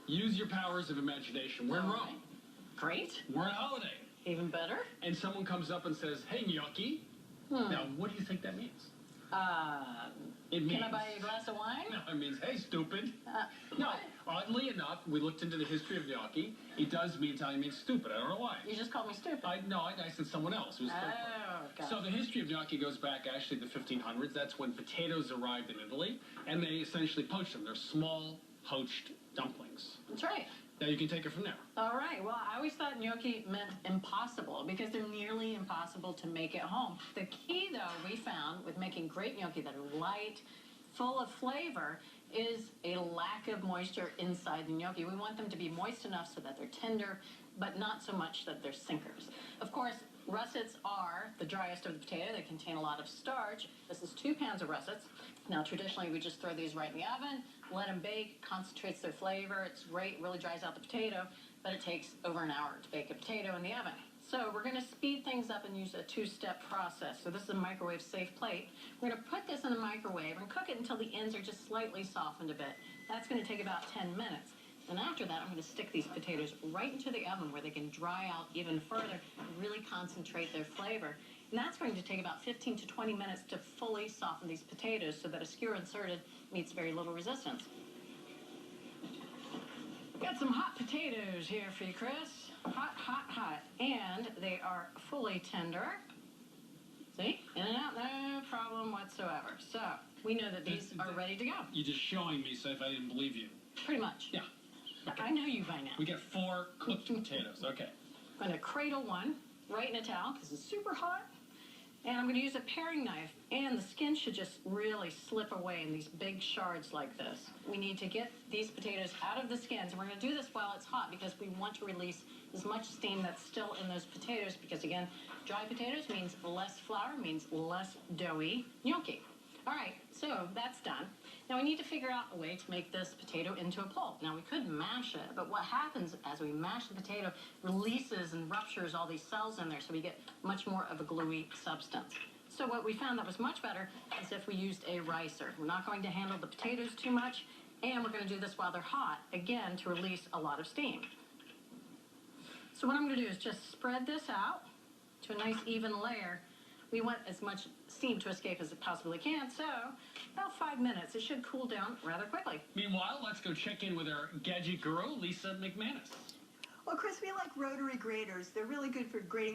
Use your powers of imagination. We're in Rome. Right. Great. We're on holiday. Even better. And someone comes up and says, hey, gnocchi. Now, what do you think that means? It means, can I buy you a glass of wine? No, it means, hey, stupid. No, what? oddly enough, we looked into the history of gnocchi. It does mean Italian means stupid. I don't know why. You just called me stupid. I said someone else. Who was God. So the history of gnocchi goes back actually to the 1500s. That's when potatoes arrived in Italy, and they essentially poached them. They're small, poached dumplings. That's right. Now you can take it from there. All right. Well, I always thought gnocchi meant impossible because they're nearly impossible to make at home. The key, though, we found with making great gnocchi that are light, full of flavor, is a lack of moisture inside the gnocchi. We want them to be moist enough so that they're tender, but not so much that they're sinkers. Of course, russets are the driest of the potato. They contain a lot of starch. This is 2 pounds of russets. Now, traditionally, we just throw these right in the oven, let them bake, concentrates their flavor. It's great, really dries out the potato, but it takes over an hour to bake a potato in the oven. So we're going to speed things up and use a 2-step process. So this is a microwave-safe plate. We're going to put this in the microwave and cook it until the ends are just slightly softened a bit. That's going to take about 10 minutes. And after that, I'm going to stick these potatoes right into the oven where they can dry out even further and really concentrate their flavor. And that's going to take about 15 to 20 minutes to fully soften these potatoes so that a skewer inserted meets very little resistance. Got some hot potatoes here for you, Chris. Hot, hot, hot. And they are fully tender. See? In and out, no problem whatsoever. So, we know that these are ready to go. You're just showing me, so if I didn't believe you. Pretty much. Yeah. Okay. I know you by now. We get 4 cooked potatoes. Okay. I'm going to cradle one right in a towel because it's super hot. And I'm going to use a paring knife, and the skin should just really slip away in these big shards like this. We need to get these potatoes out of the skins, and we're going to do this while it's hot because we want to release as much steam that's still in those potatoes because, again, dry potatoes means less flour, means less doughy gnocchi. All right, so that's done. Now we need to figure out a way to make this potato into a pulp. Now we could mash it, but what happens as we mash the potato releases and ruptures all these cells in there, so we get much more of a gluey substance. So what we found that was much better is if we used a ricer. We're not going to handle the potatoes too much, and we're going to do this while they're hot, again, to release a lot of steam. So what I'm going to do is just spread this out to a nice even layer. We want as much steam to escape as it possibly can, so about 5 minutes. It should cool down rather quickly. Meanwhile, let's go check in with our gadget guru, Lisa McManus. Well, Chris, we like rotary graters. They're really good for grating